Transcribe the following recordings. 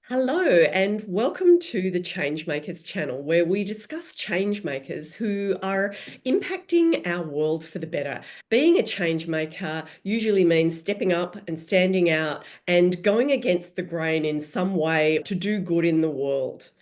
Hello, and welcome to the Changemakers channel, where we discuss changemakers who are impacting our world for the better. Being a changemaker usually means stepping up and standing out and going against the grain in some way to do good in the world.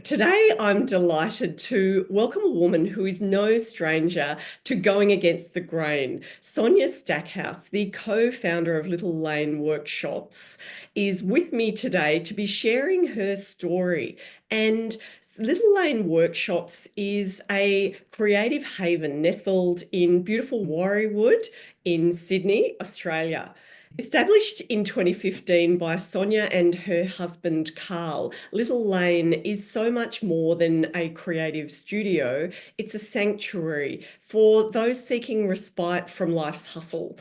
Today, I'm delighted to welcome a woman who is no stranger to going against the grain. Sonia Stackhouse, the co-founder of Little Lane Workshops, is with me today to be sharing her story. And Little Lane Workshops is a creative haven nestled in beautiful Warriewood in Sydney, Australia. Established in 2015 by Sonia and her husband Carl, Little Lane is so much more than a creative studio. It's a sanctuary for those seeking respite from life's hustle.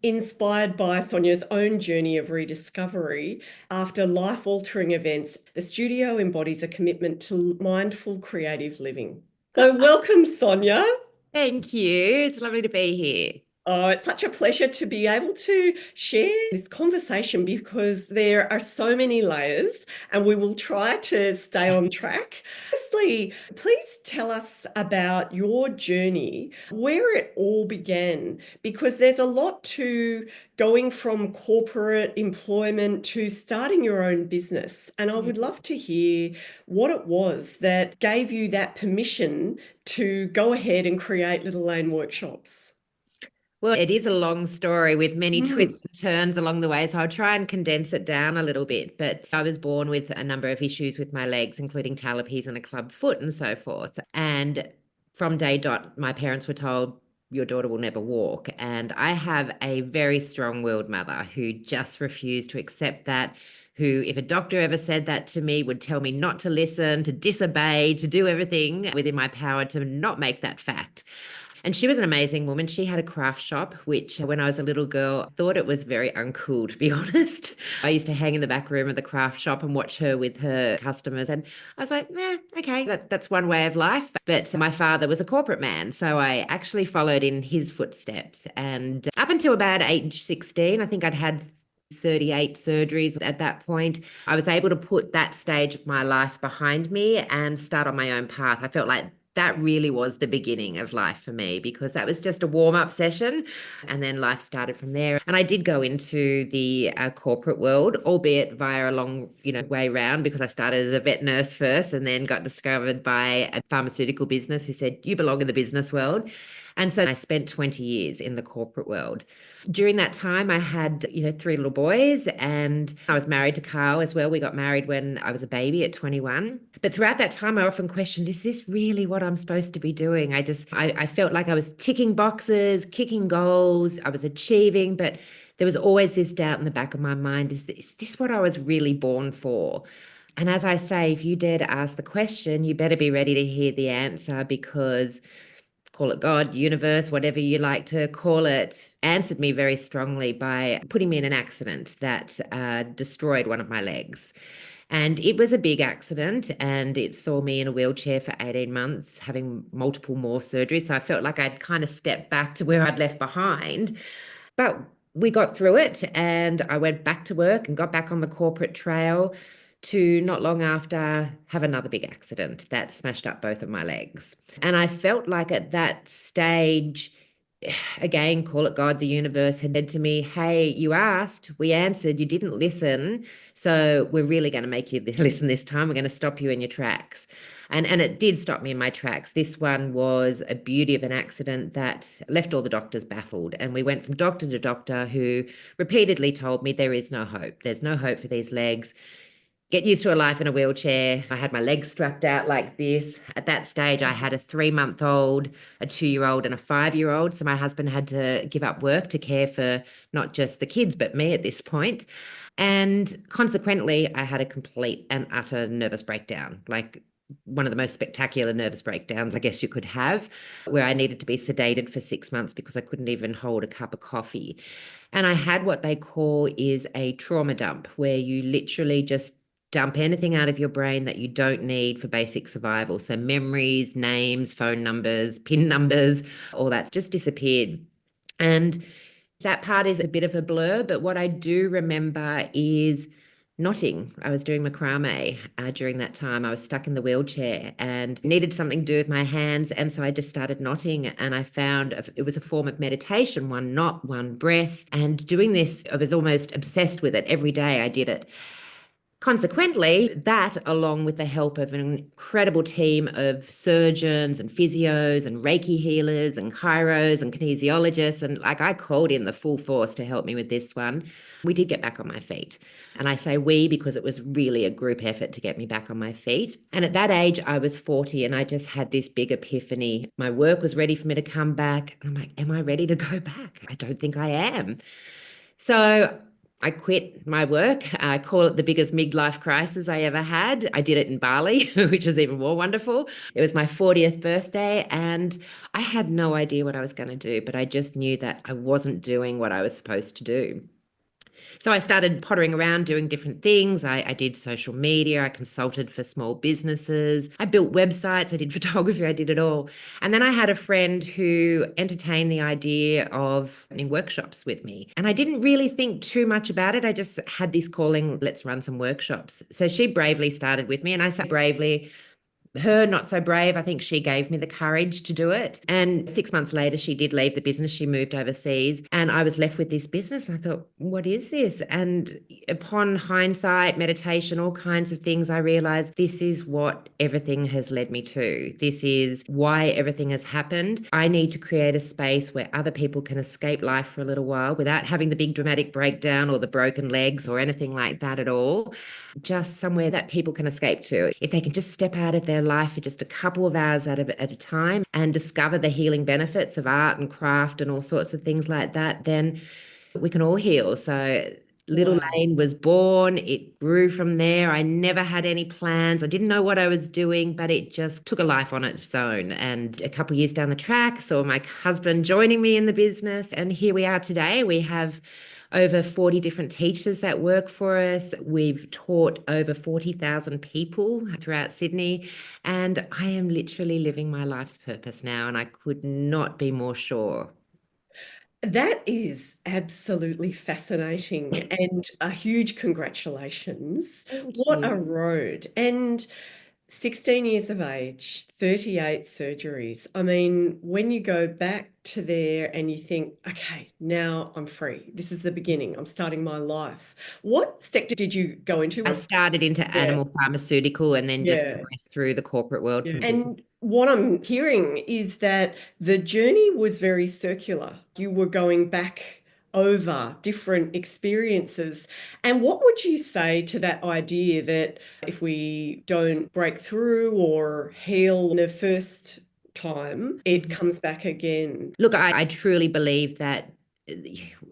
Inspired by Sonia's own journey of rediscovery, after life-altering events, the studio embodies a commitment to mindful creative living. So welcome, Sonia. Thank you. It's lovely to be here. Oh, it's such a pleasure to be able to share this conversation because there are so many layers and we will try to stay on track. Firstly, please tell us about your journey, where it all began, because there's a lot to going from corporate employment to starting your own business. And I would love to hear what it was that gave you that permission to go ahead and create Little Lane Workshops. Well, it is a long story with many Mm. twists and turns along the way, so I'll try and condense it down a little bit. But I was born with a number of issues with my legs, including talipes and a club foot and so forth. And from day dot, my parents were told, your daughter will never walk. And I have a very strong-willed mother who just refused to accept that, who, if a doctor ever said that to me, would tell me not to listen, to disobey, to do everything within my power to not make that fact. And she was an amazing woman. She had a craft shop, which when I was a little girl, I thought it was very uncool, to be honest. I used to hang in the back room of the craft shop and watch her with her customers. And I was like, okay, that's one way of life. But my father was a corporate man. So I actually followed in his footsteps. And up until about age 16, I think I'd had 38 surgeries at that point. I was able to put that stage of my life behind me and start on my own path. I felt like that really was the beginning of life for me because that was just a warm-up session and then life started from there. And I did go into the corporate world, albeit via a long way round, because I started as a vet nurse first and then got discovered by a pharmaceutical business who said you belong in the business world. And so I spent 20 years in the corporate world. During that time, I had, three little boys, and I was married to Carl as well. We got married when I was a baby at 21. But throughout that time, I often questioned, is this really what I'm supposed to be doing? I felt like I was ticking boxes, kicking goals, I was achieving, but there was always this doubt in the back of my mind, is this what I was really born for? And as I say, if you dare to ask the question, you better be ready to hear the answer, because call it God, universe, whatever you like to call it, answered me very strongly by putting me in an accident that destroyed one of my legs. And it was a big accident, and it saw me in a wheelchair for 18 months, having multiple more surgeries. So I felt like I'd kind of stepped back to where I'd left behind. But we got through it, and I went back to work and got back on the corporate trail to not long after have another big accident that smashed up both of my legs. And I felt like at that stage, again, call it God, the universe had said to me, hey, you asked, we answered, you didn't listen. So we're really going to make you listen this time. We're going to stop you in your tracks. And it did stop me in my tracks. This one was a beauty of an accident that left all the doctors baffled. And we went from doctor to doctor who repeatedly told me there is no hope. There's no hope for these legs. Get used to a life in a wheelchair. I had my legs strapped out like this. At that stage, I had a 3-month-old, a 2-year-old, and a 5-year-old. So my husband had to give up work to care for not just the kids, but me at this point. And consequently, I had a complete and utter nervous breakdown, like one of the most spectacular nervous breakdowns I guess you could have, where I needed to be sedated for 6 months because I couldn't even hold a cup of coffee. And I had what they call is a trauma dump, where you literally just dump anything out of your brain that you don't need for basic survival. So memories, names, phone numbers, PIN numbers, all that just disappeared. And that part is a bit of a blur, but what I do remember is knotting. I was doing macramé during that time. I was stuck in the wheelchair and needed something to do with my hands. And so I just started knotting, and I found it was a form of meditation, one knot, one breath. And doing this, I was almost obsessed with it. Every day I did it. Consequently, that, along with the help of an incredible team of surgeons and physios and Reiki healers and chiros and kinesiologists, and like I called in the full force to help me with this one, we did get back on my feet. And I say we because it was really a group effort to get me back on my feet. And at that age, I was 40, and I just had this big epiphany. My work was ready for me to come back. And I'm like, am I ready to go back? I don't think I am. So I quit my work. I call it the biggest midlife crisis I ever had. I did it in Bali, which was even more wonderful. It was my 40th birthday, and I had no idea what I was going to do, but I just knew that I wasn't doing what I was supposed to do. So I started pottering around doing different things. I did social media. I consulted for small businesses. I built websites. I did photography. I did it all. And then I had a friend who entertained the idea of running workshops with me. And I didn't really think too much about it. I just had this calling, let's run some workshops. So she bravely started with me, and I said bravely. Her not so brave. I think she gave me the courage to do it. And 6 months later, she did leave the business. She moved overseas, and I was left with this business. I thought, what is this? And upon hindsight, meditation, all kinds of things, I realized this is what everything has led me to. This is why everything has happened. I need to create a space where other people can escape life for a little while without having the big dramatic breakdown or the broken legs or anything like that at all. Just somewhere that people can escape to. If they can just step out of their life for just a couple of hours at a time and discover the healing benefits of art and craft and all sorts of things like that, then we can all heal. So Little Wow. Lane was born. It grew from there. I never had any plans. I didn't know what I was doing, but it just took a life on its own. And a couple of years down the track, saw my husband joining me in the business. And here we are today. We have over 40 different teachers that work for us. We've taught over 40,000 people throughout Sydney. And I am literally living my life's purpose now. And I could not be more sure. That is absolutely fascinating, and a huge congratulations. Thank What a you. road. And 16 years of age, 38 surgeries. I mean, when you go back to there and you think, okay, now I'm free. This is the beginning. I'm starting my life. What sector did you go into? I started into Yeah, animal pharmaceutical and then just yeah. progressed through the corporate world Yeah. from business. And what I'm hearing is that the journey was very circular. You were going back over different experiences. And what would you say to that idea that if we don't break through or heal the first time, it comes back again? Look, I truly believe that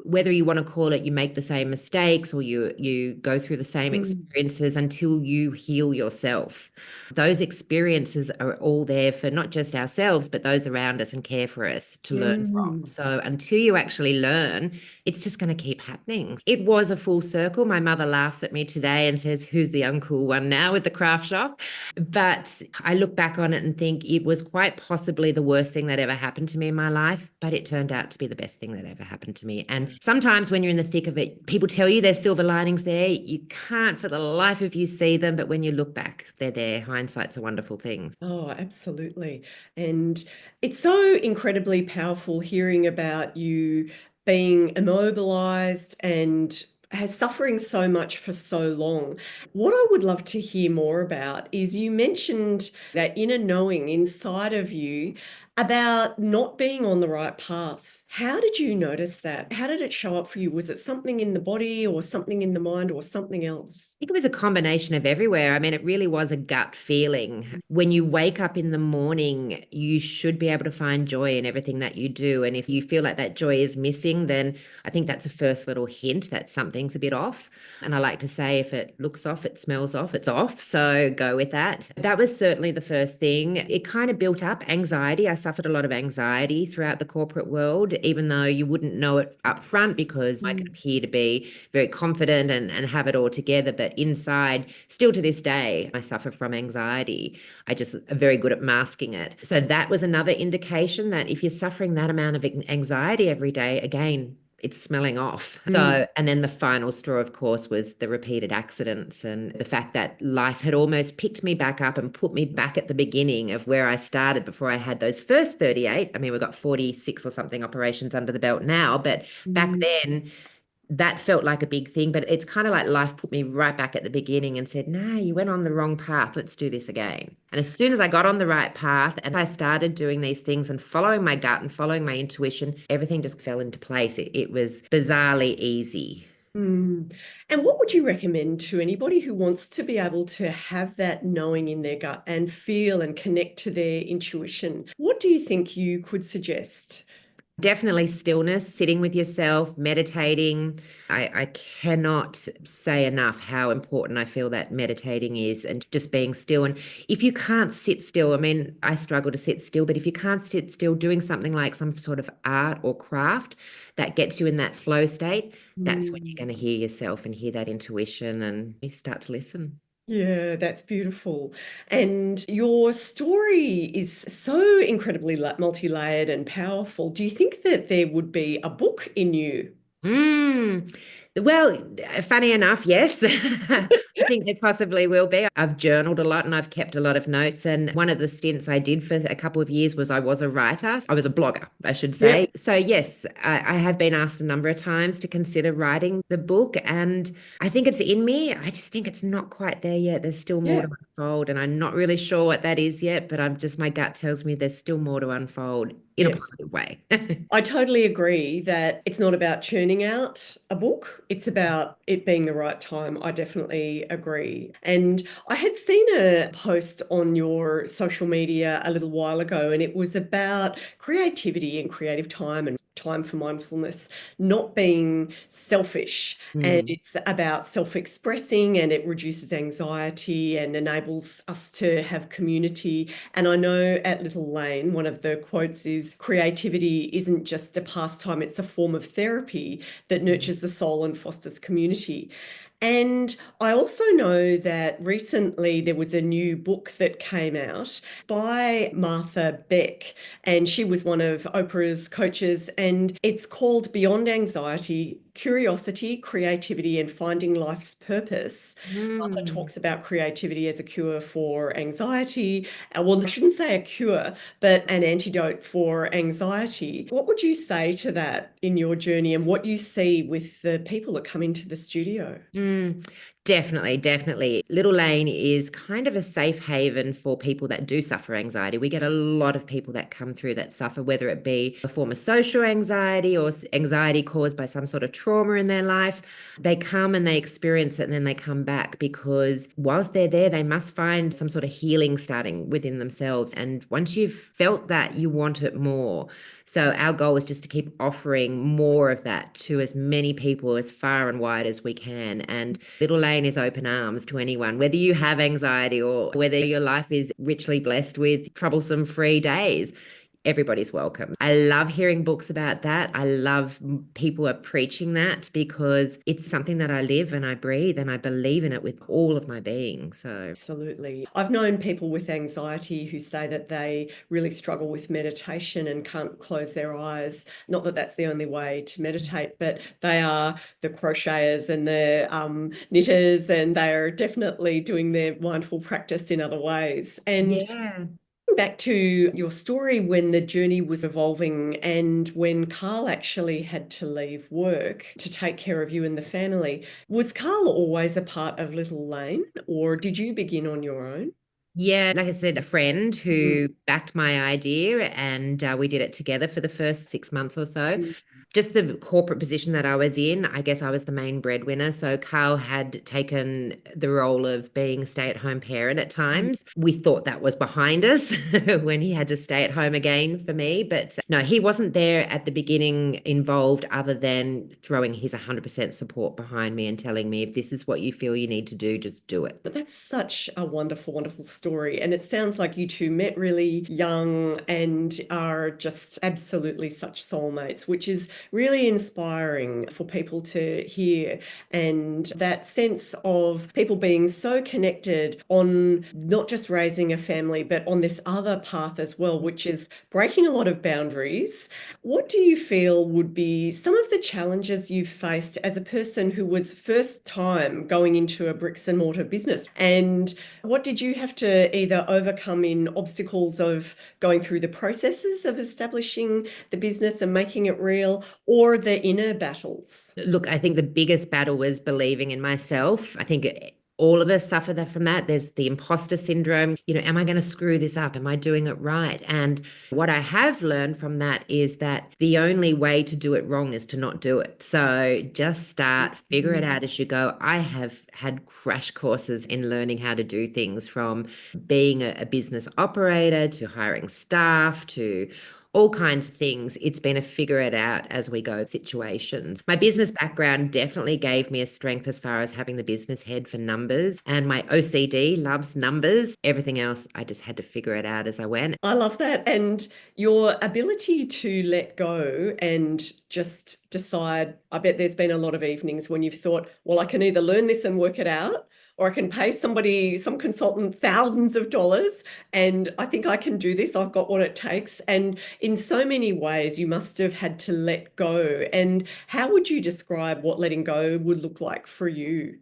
whether you want to call it you make the same mistakes or you go through the same Mm, experiences until you heal yourself. Those experiences are all there for not just ourselves, but those around us and care for us to learn from. mm, So until you actually learn, it's just going to keep happening. It was a full circle. My mother laughs at me today and says, who's the uncool one now with the craft shop? But I look back on it and think it was quite possibly the worst thing that ever happened to me in my life, but it turned out to be the best thing that ever happened to me. And sometimes when you're in the thick of it, people tell you there's silver linings there. You can't for the life of you see them, but when you look back, they're there. Hindsight's a wonderful thing. Oh, absolutely. And it's so incredibly powerful hearing about you being immobilized and has suffering so much for so long. What I would love to hear more about is you mentioned that inner knowing inside of you about not being on the right path. How did you notice that? How did it show up for you? Was it something in the body or something in the mind or something else? Think it was a combination of everywhere. I mean, it really was a gut feeling. When you wake up in the morning, you should be able to find joy in everything that you do. And if you feel like that joy is missing, then I think that's a first little hint that something's a bit off. And I like to say, if it looks off, it smells off, it's off. So go with that. That was certainly the first thing. It kind of built up anxiety. I suffered a lot of anxiety throughout the corporate world, even though you wouldn't know it up front because I could appear to be very confident and have it all together. But inside, still to this day, I suffer from anxiety. I just am very good at masking it. So that was another indication that if you're suffering that amount of anxiety every day, again, it's smelling off. Mm. So, and then the final straw, of course, was the repeated accidents and the fact that life had almost picked me back up and put me back at the beginning of where I started before I had those first 38. I mean, we've got 46 or something operations under the belt now, but back Mm. then, that felt like a big thing, but it's kind of like life put me right back at the beginning and said, "No, you went on the wrong path. Let's do this again." And as soon as I got on the right path and I started doing these things and following my gut and following my intuition, everything just fell into place. It was bizarrely easy. Mm. And what would you recommend to anybody who wants to be able to have that knowing in their gut and feel and connect to their intuition? What do you think you could suggest? Definitely stillness, sitting with yourself, meditating. I cannot say enough how important I feel that meditating is and just being still. And if you can't sit still, I mean, I struggle to sit still, but if you can't sit still, doing something like some sort of art or craft that gets you in that flow state, that's when you're Mm. going to hear yourself and hear that intuition and you start to listen. Yeah, that's beautiful. And your story is so incredibly multi-layered and powerful. Do you think that there would be a book in you? Mm. Well, funny enough, yes. I think there possibly will be. I've journaled a lot and I've kept a lot of notes. And one of the stints I did for a couple of years was I was a writer. I was a blogger, I should say. Yep. So, yes, I have been asked a number of times to consider writing the book. And I think it's in me. I just think it's not quite there yet. There's still more Yeah. to unfold. And I'm not really sure what that is yet, but my gut tells me there's still more to unfold in a Yes. positive way. I totally agree that it's not about churning out a book, it's about it being the right time. I definitely agree. And I had seen a post on your social media a little while ago, and it was about creativity and creative time and time for mindfulness, not being selfish. And Mm. it's about self-expressing, and it reduces anxiety and enables us to have community. And I know at Little Lane, one of the quotes is creativity isn't just a pastime, it's a form of therapy that nurtures the soul and fosters community. And I also know that recently there was a new book that came out by Martha Beck, and she was one of Oprah's coaches, and it's called Beyond Anxiety, Curiosity, Creativity, and Finding Life's Purpose. Martha Mm. talks about creativity as a cure for anxiety. Well, I shouldn't say a cure, but an antidote for anxiety. What would you say to that in your journey and what you see with the people that come into the studio? Mm, definitely, definitely. Little Lane is kind of a safe haven for people that do suffer anxiety. We get a lot of people that come through that suffer, whether it be a form of social anxiety or anxiety caused by some sort of trauma in their life. They come and they experience it and then they come back because whilst they're there, they must find some sort of healing starting within themselves. And once you've felt that, you want it more. So our goal is just to keep offering more of that to as many people as far and wide as we can. And Little Lane is open arms to anyone, whether you have anxiety or whether your life is richly blessed with troublesome free days. Everybody's welcome. I love hearing books about that. I love people are preaching that because it's something that I live and I breathe and I believe in it with all of my being. So Absolutely. I've known people with anxiety who say that they really struggle with meditation and can't close their eyes. Not that that's the only way to meditate, but they are the crocheters and the knitters, and they are definitely doing their mindful practice in other ways. And yeah. back to your story when the journey was evolving and when Carl actually had to leave work to take care of you and the family. Was Carl always a part of Little Lane, or did you begin on your own? Yeah, like I said, a friend Mm. who backed my idea, and we did it together for the first 6 months or so. Mm. Just the corporate position that I was in, I guess I was the main breadwinner. So Carl had taken the role of being a stay-at-home parent at Mm. times. We thought that was behind us when he had to stay at home again for me. But no, he wasn't there at the beginning involved other than throwing his 100% support behind me and telling me if this is what you feel you need to do, just do it. But that's such a wonderful, wonderful story. And it sounds like you two met really young and are just absolutely such soulmates, which is really inspiring for people to hear. And that sense of people being so connected on not just raising a family, but on this other path as well, which is breaking a lot of boundaries. What do you feel would be some of the challenges you've faced as a person who was first time going into a bricks and mortar business? And what did you have to either overcome in obstacles of going through the processes of establishing the business and making it real, or the inner battles? Look, I think the biggest battle was believing in myself. I think all of us suffer from that. There's the imposter syndrome. Am I going to screw this up? Am I doing it right? And what I have learned from that is that the only way to do it wrong is to not do it. So just start, figure it out as you go. I have had crash courses in learning how to do things, from being a business operator to hiring staff to all kinds of things. It's been a figure it out as we go situations. My business background definitely gave me a strength as far as having the business head for numbers, and my OCD loves numbers. Everything else, I just had to figure it out as I went. I love that. And your ability to let go and just decide. I bet there's been a lot of evenings when you've thought, well, I can either learn this and work it out, or I can pay somebody, some consultant, thousands of dollars, and I think I can do this. I've got what it takes. And in so many ways, you must have had to let go. And how would you describe what letting go would look like for you?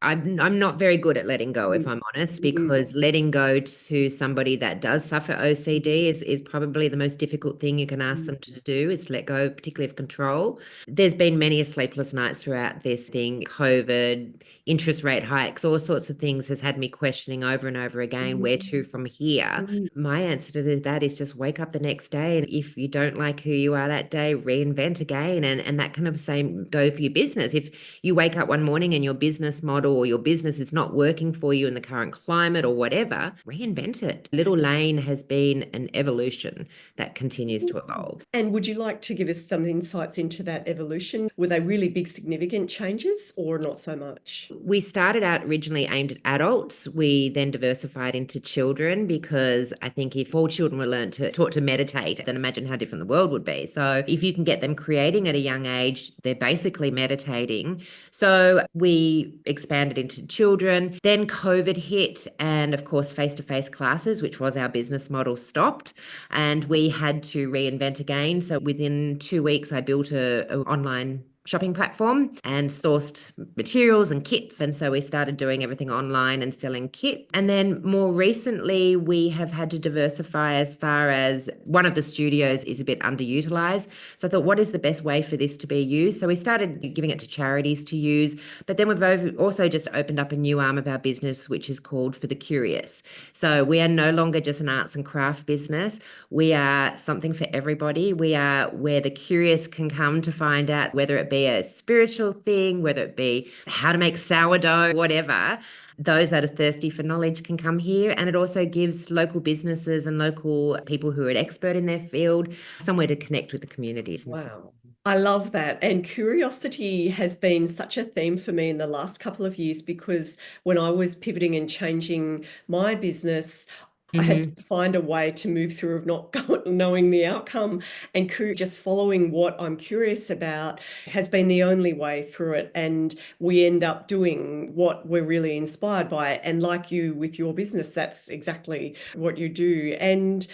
I'm not very good at letting go, if I'm honest, Mm. because letting go to somebody that does suffer OCD is probably the most difficult thing you can ask them to do, is to let go, particularly of control. There's been many sleepless nights throughout this thing. COVID, interest rate hikes, all sorts of things has had me questioning over and over again, where to from here. My answer to that is just wake up the next day, and if you don't like who you are that day, reinvent again. And that kind of same go for your business. If you wake up one morning and your business model or your business is not working for you in the current climate or whatever, reinvent it. Little Lane has been an evolution that continues to evolve. And would you like to give us some insights into that evolution? Were they really big, significant changes, or not so much? We started out originally aimed at adults. We then diversified into children, because I think if all children were taught to meditate, then imagine how different the world would be. So if you can get them creating at a young age, they're basically meditating. So we expanded into children. Then COVID hit, and of course, face-to-face classes, which was our business model, stopped, and we had to reinvent again. So within 2 weeks, I built a online shopping platform and sourced materials and kits. And so we started doing everything online and selling kit. And then more recently, we have had to diversify as far as one of the studios is a bit underutilized. So I thought, what is the best way for this to be used? So we started giving it to charities to use. But then we've also just opened up a new arm of our business, which is called For the Curious. So we are no longer just an arts and craft business. We are something for everybody. We are where the curious can come to find out, whether it be a spiritual thing, whether it be how to make sourdough, whatever. Those that are thirsty for knowledge can come here. And it also gives local businesses and local people who are an expert in their field somewhere to connect with the communities. Wow. I love that. And curiosity has been such a theme for me in the last couple of years, because when I was pivoting and changing my business, I had Mm-hmm. to find a way to move through of not knowing the outcome, and just following what I'm curious about has been the only way through it. And we end up doing what we're really inspired by. And like you with your business, that's exactly what you do. And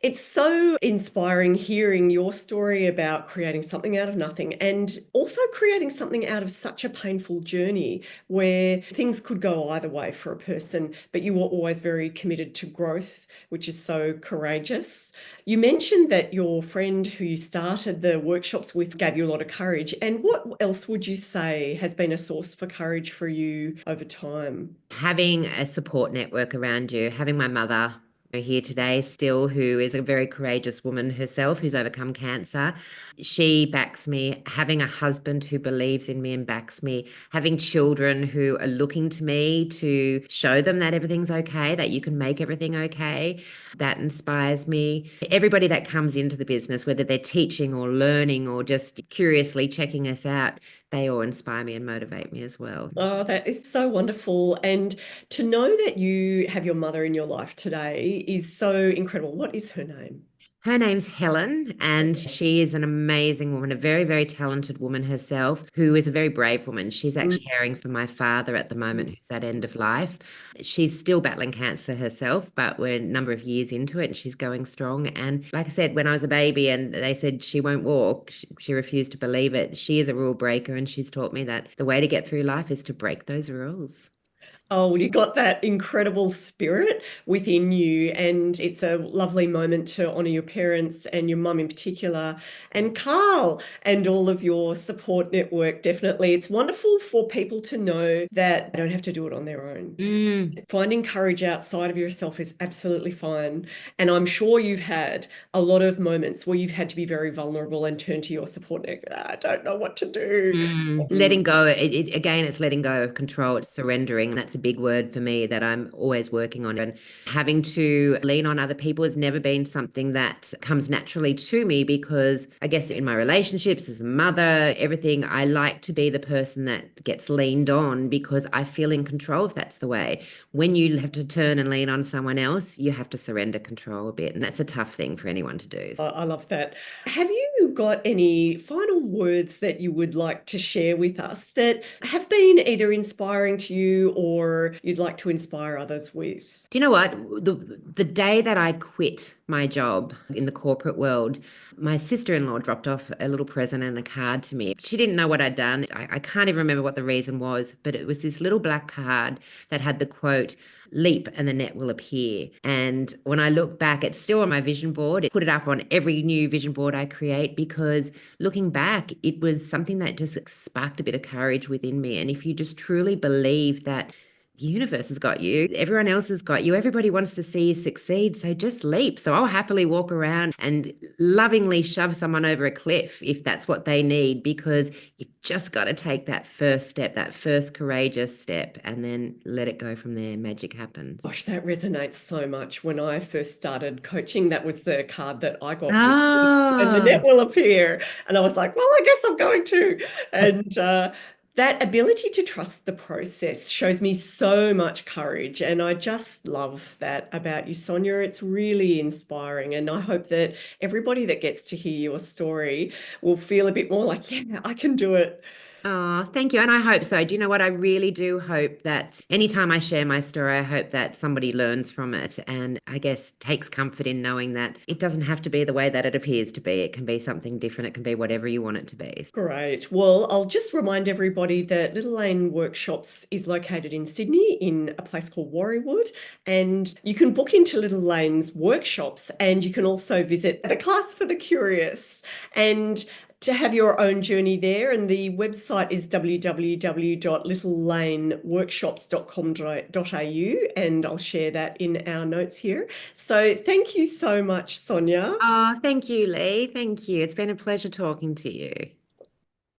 it's so inspiring hearing your story about creating something out of nothing, and also creating something out of such a painful journey where things could go either way for a person, but you were always very committed to growth, which is so courageous. You mentioned that your friend who you started the workshops with gave you a lot of courage. And what else would you say has been a source for courage for you over time? Having a support network around you, having my mother here today still, who is a very courageous woman herself, who's overcome cancer. She backs me. Having a husband who believes in me and backs me. Having children who are looking to me to show them that everything's okay, that you can make everything okay. That inspires me. Everybody that comes into the business, whether they're teaching or learning or just curiously checking us out, they all inspire me and motivate me as well. Oh, that is so wonderful. And to know that you have your mother in your life today is so incredible. What is her name? Her name's Helen, and she is an amazing woman, a very, very talented woman herself, who is a very brave woman. She's Mm. actually caring for my father at the moment, who's at end of life. She's still battling cancer herself, but we're a number of years into it and she's going strong. And like I said, when I was a baby and they said she won't walk, she refused to believe it. She is a rule breaker, and she's taught me that the way to get through life is to break those rules. Oh, well, you got that incredible spirit within you, and it's a lovely moment to honour your parents and your mum in particular, and Carl and all of your support network. Definitely, it's wonderful for people to know that they don't have to do it on their own. Mm. Finding courage outside of yourself is absolutely fine. And I'm sure you've had a lot of moments where you've had to be very vulnerable and turn to your support network. I don't know what to do. Letting go. Again, it's letting go of control. It's surrendering. And that's a big word for me that I'm always working on. And having to lean on other people has never been something that comes naturally to me, because I guess in my relationships as a mother, everything, I like to be the person that gets leaned on because I feel in control if that's the way. When you have to turn and lean on someone else, you have to surrender control a bit. And that's a tough thing for anyone to do. I love that. Have you got any final words that you would like to share with us that have been either inspiring to you or you'd like to inspire others with? Do you know what? The day that I quit my job in the corporate world, my sister-in-law dropped off a little present and a card to me. She didn't know what I'd done. I can't even remember what the reason was, but it was this little black card that had the quote, "Leap and the net will appear." And when I look back, it's still on my vision board. I put it up on every new vision board I create, because looking back, it was something that just sparked a bit of courage within me. And if you just truly believe that the universe has got you, everyone else has got you, everybody wants to see you succeed, so just leap. So I'll happily walk around and lovingly shove someone over a cliff if that's what they need, because you've just got to take that first step, that first courageous step, and then let it go from there. Magic happens. Gosh, that resonates so much. When I first started coaching, that was the card that I got. And the net Oh, will appear. And I was like, well, I guess I'm going to. And that ability to trust the process shows me so much courage. And I just love that about you, Sonia. It's really inspiring. And I hope that everybody that gets to hear your story will feel a bit more like, yeah, I can do it. oh, thank you. And I hope so. Do you know what? I really do hope that anytime I share my story, I hope that somebody learns from it and I guess takes comfort in knowing that it doesn't have to be the way that it appears to be. It can be something different. It can be whatever you want it to be. Great. Well, I'll just remind everybody that Little Lane Workshops is located in Sydney in a place called Warriewood, and you can book into Little Lane's workshops, and you can also visit the Class for the Curious and to have your own journey there. And the website is www.littlelaneworkshops.com.au, and I'll share that in our notes here. So thank you so much, Sonia. Oh, thank you, Lee. Thank you. It's been a pleasure talking to you.